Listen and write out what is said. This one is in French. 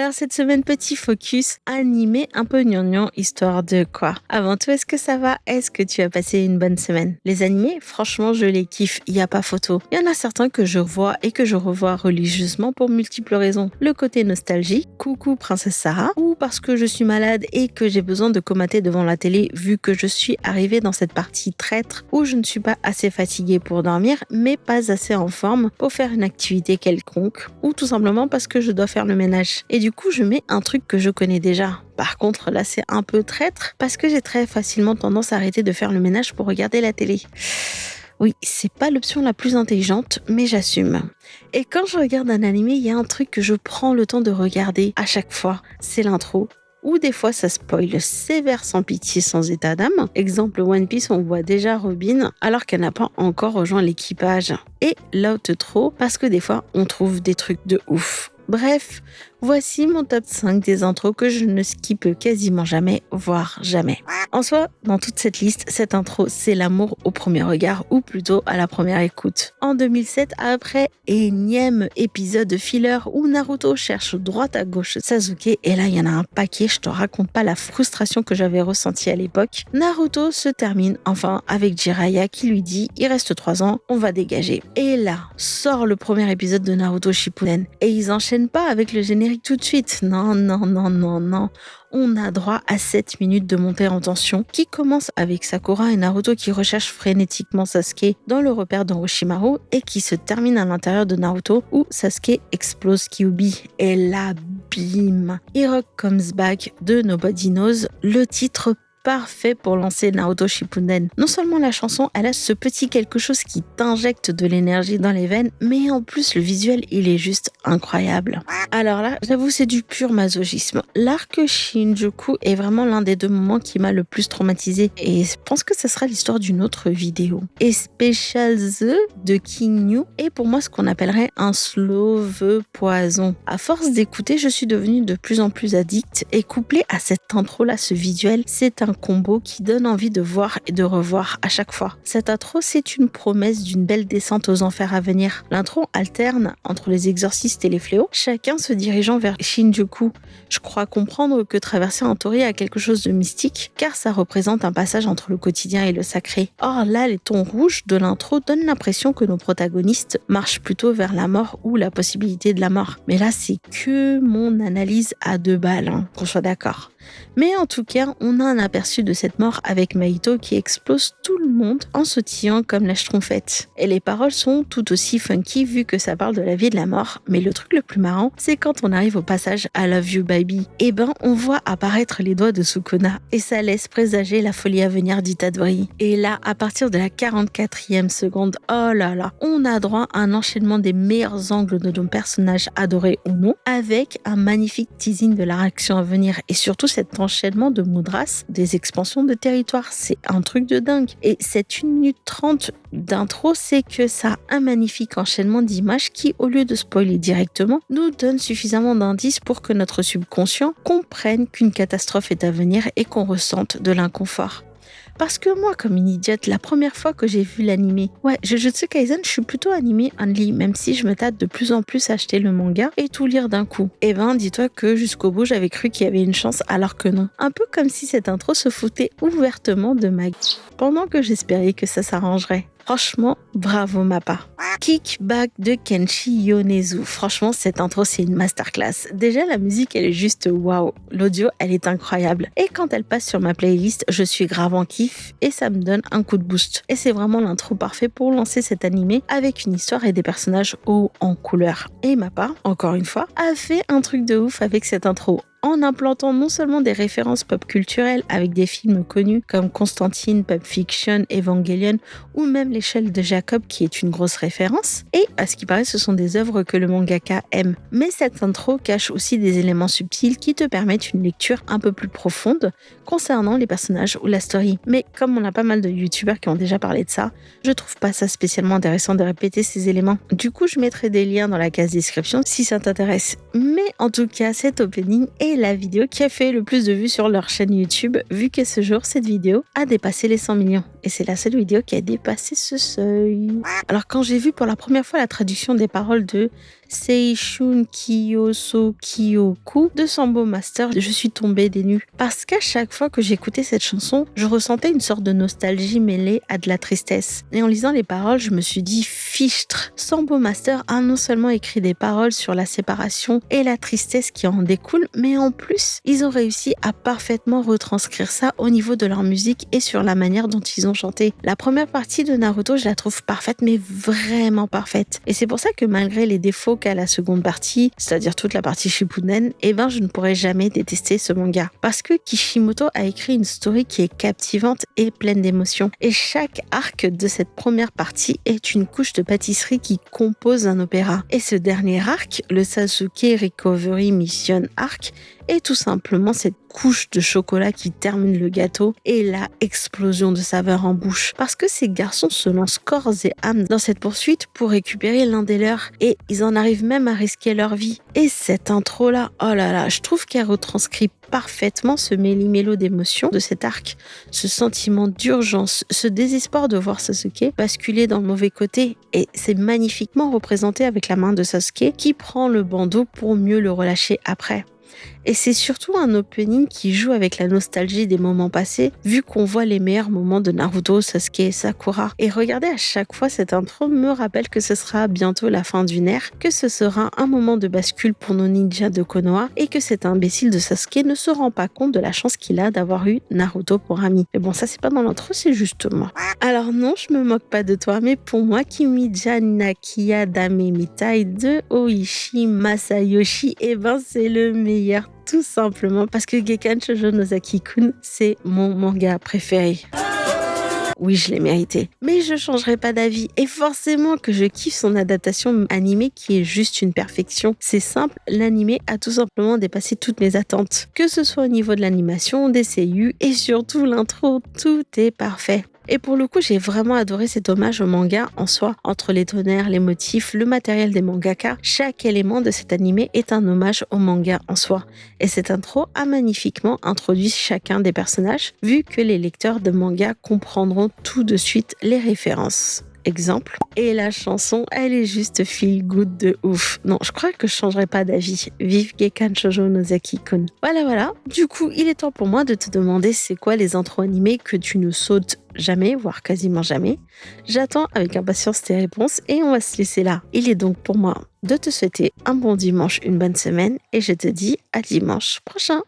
Alors cette semaine, petit focus animé un peu gnangnan, histoire de quoi? Avant tout, est-ce que ça va? Est-ce que tu as passé une bonne semaine? Les animés, franchement, je les kiffe, il n'y a pas photo. Il y en a certains que je vois et que je revois religieusement pour multiples raisons. Le côté nostalgie, coucou Princesse Sarah, ou parce que je suis malade et que j'ai besoin de comater devant la télé vu que je suis arrivée dans cette partie traître où je ne suis pas assez fatiguée pour dormir, mais pas assez en forme pour faire une activité quelconque, ou tout simplement parce que je dois faire le ménage. Et du coup, je mets un truc que je connais déjà. Par contre, là, c'est un peu traître parce que j'ai très facilement tendance à arrêter de faire le ménage pour regarder la télé. Oui, c'est pas l'option la plus intelligente, mais j'assume. Et quand je regarde un animé, il y a un truc que je prends le temps de regarder à chaque fois, c'est l'intro. Ou des fois ça spoil sévère sans pitié, sans état d'âme. Exemple One Piece, on voit déjà Robin alors qu'elle n'a pas encore rejoint l'équipage. Et l'outro parce que des fois on trouve des trucs de ouf. Bref, voici mon top 5 des intros que je ne skippe quasiment jamais, voire jamais. En soi, dans toute cette liste, cette intro, c'est l'amour au premier regard, ou plutôt à la première écoute. En 2007, après énième épisode filler où Naruto cherche droite à gauche Sasuke, et là il y en a un paquet, je te raconte pas la frustration que j'avais ressentie à l'époque, Naruto se termine enfin avec Jiraiya qui lui dit « Il reste 3 ans, on va dégager ». Et là, sort le premier épisode de Naruto Shippuden, et ils enchaînent pas avec le générique tout de suite. Non. On a droit à 7 minutes de montée en tension qui commence avec Sakura et Naruto qui recherchent frénétiquement Sasuke dans le repère d'Orochimaru et qui se termine à l'intérieur de Naruto où Sasuke explose Kyuubi. Et là, bim! Hero Comes Back de Nobody Knows, le titre parfait pour lancer Naruto Shippuden. Non seulement la chanson, elle a ce petit quelque chose qui t'injecte de l'énergie dans les veines, mais en plus le visuel, il est juste incroyable. Alors là, j'avoue, c'est du pur masochisme. L'arc Shinjuku est vraiment l'un des 2 moments qui m'a le plus traumatisé et je pense que ça sera l'histoire d'une autre vidéo. Et Special The de King New est pour moi ce qu'on appellerait un slow poison. À force d'écouter, je suis devenue de plus en plus addict et couplé à cette intro-là, ce visuel, c'est un combo qui donne envie de voir et de revoir à chaque fois. Cette intro, c'est une promesse d'une belle descente aux enfers à venir. L'intro alterne entre les exorcistes et les fléaux, chacun se dirigeant vers Shinjuku. Je crois comprendre que traverser un torii a quelque chose de mystique, car ça représente un passage entre le quotidien et le sacré. Or là, les tons rouges de l'intro donnent l'impression que nos protagonistes marchent plutôt vers la mort ou la possibilité de la mort. Mais là, c'est que mon analyse à 2 balles, qu'on soit d'accord. Mais en tout cas, on a un aperçu de cette mort avec Mahito qui explose tout le monde en sautillant comme la schtroumpfette. Et les paroles sont tout aussi funky vu que ça parle de la vie et de la mort. Mais le truc le plus marrant, c'est quand on arrive au passage I Love You Baby. Et ben, on voit apparaître les doigts de Sukuna. Et ça laisse présager la folie à venir d'Itadori. Et là, à partir de la 44e seconde, oh là là, on a droit à un enchaînement des meilleurs angles de nos personnages adorés ou non, avec un magnifique teasing de la réaction à venir. Et surtout, cet enchaînement de moudras, des expansions de territoire, c'est un truc de dingue. Et cette 1 minute 30 d'intro, c'est que ça a un magnifique enchaînement d'images qui, au lieu de spoiler directement, nous donne suffisamment d'indices pour que notre subconscient comprenne qu'une catastrophe est à venir et qu'on ressente de l'inconfort. Parce que moi, comme une idiote, la première fois que j'ai vu l'animé, Jujutsu Kaisen, je suis plutôt animé only, même si je me tâte de plus en plus à acheter le manga et tout lire d'un coup. Et ben, dis-toi que jusqu'au bout, j'avais cru qu'il y avait une chance alors que non. Un peu comme si cette intro se foutait ouvertement de ma gueule, pendant que j'espérais que ça s'arrangerait. Franchement, bravo Mappa. Kickback de Kenshi Yonezu. Franchement, cette intro, c'est une masterclass. Déjà, la musique, elle est juste waouh. L'audio, elle est incroyable. Et quand elle passe sur ma playlist, je suis grave en kiff et ça me donne un coup de boost. Et c'est vraiment l'intro parfait pour lancer cet animé avec une histoire et des personnages hauts en couleur. Et Mappa, encore une fois, a fait un truc de ouf avec cette intro. En implantant non seulement des références pop culturelles avec des films connus comme Constantine, Pulp Fiction, Evangelion ou même L'échelle de Jacob qui est une grosse référence. Et à ce qui paraît, ce sont des œuvres que le mangaka aime. Mais cette intro cache aussi des éléments subtils qui te permettent une lecture un peu plus profonde concernant les personnages ou la story. Mais comme on a pas mal de youtubeurs qui ont déjà parlé de ça, je trouve pas ça spécialement intéressant de répéter ces éléments. Du coup, je mettrai des liens dans la case description si ça t'intéresse. Mais en tout cas, cet opening est la vidéo qui a fait le plus de vues sur leur chaîne YouTube, vu que ce jour, cette vidéo a dépassé les 100 millions. Et c'est la seule vidéo qui a dépassé ce seuil. Alors quand j'ai vu pour la première fois la traduction des paroles de Seishun Kiyoso Kyoku de Sambo Master, je suis tombée des nues. Parce qu'à chaque fois que j'écoutais cette chanson, je ressentais une sorte de nostalgie mêlée à de la tristesse. Et en lisant les paroles, je me suis dit fichtre. Sambo Master a non seulement écrit des paroles sur la séparation et la tristesse qui en découle, mais en plus, ils ont réussi à parfaitement retranscrire ça au niveau de leur musique et sur la manière dont ils ont chanté. La première partie de Naruto, je la trouve parfaite, mais vraiment parfaite. Et c'est pour ça que malgré les défauts qu'a la seconde partie, c'est-à-dire toute la partie Shippuden, je ne pourrais jamais détester ce manga. Parce que Kishimoto a écrit une story qui est captivante et pleine d'émotions. Et chaque arc de cette première partie est une couche de pâtisserie qui compose un opéra. Et ce dernier arc, le Sasuke Recovery Mission Arc, est tout simplement cette couche de chocolat qui termine le gâteau et la explosion de saveur en bouche. Parce que ces garçons se lancent corps et âme dans cette poursuite pour récupérer l'un des leurs et ils en arrivent même à risquer leur vie. Et cette intro-là, oh là là, je trouve qu'elle retranscrit parfaitement ce méli-mélo d'émotions de cet arc, ce sentiment d'urgence, ce désespoir de voir Sasuke basculer dans le mauvais côté. Et c'est magnifiquement représenté avec la main de Sasuke qui prend le bandeau pour mieux le relâcher après. Et c'est surtout un opening qui joue avec la nostalgie des moments passés, vu qu'on voit les meilleurs moments de Naruto, Sasuke et Sakura. Et regarder à chaque fois cette intro me rappelle que ce sera bientôt la fin d'une ère, que ce sera un moment de bascule pour nos ninjas de Konoha, et que cet imbécile de Sasuke ne se rend pas compte de la chance qu'il a d'avoir eu Naruto pour ami. Mais bon, ça c'est pas dans l'intro, c'est juste moi. Alors non, je me moque pas de toi, mais pour moi, Kimija Nakia Dame Mitai de Oishi Masayoshi, c'est le meilleur. Tout simplement parce que Gekkan Shoujo Nozaki-kun, c'est mon manga préféré. Oui, je l'ai mérité. Mais je changerai pas d'avis. Et forcément que je kiffe son adaptation animée qui est juste une perfection. C'est simple, l'animé a tout simplement dépassé toutes mes attentes. Que ce soit au niveau de l'animation, des seiyuu et surtout l'intro, tout est parfait. Et pour le coup, j'ai vraiment adoré cet hommage au manga en soi. Entre les tonnerres, les motifs, le matériel des mangaka, chaque élément de cet animé est un hommage au manga en soi. Et cette intro a magnifiquement introduit chacun des personnages, vu que les lecteurs de manga comprendront tout de suite les références. Exemple. Et la chanson, elle est juste feel good de ouf. Non, je crois que je changerai pas d'avis. Vive Gekkan Shoujo Nozaki-kun. Voilà. Du coup, il est temps pour moi de te demander c'est quoi les intros animés que tu ne sautes jamais, voire quasiment jamais. J'attends avec impatience tes réponses et on va se laisser là. Il est donc pour moi de te souhaiter un bon dimanche, une bonne semaine et je te dis à dimanche prochain.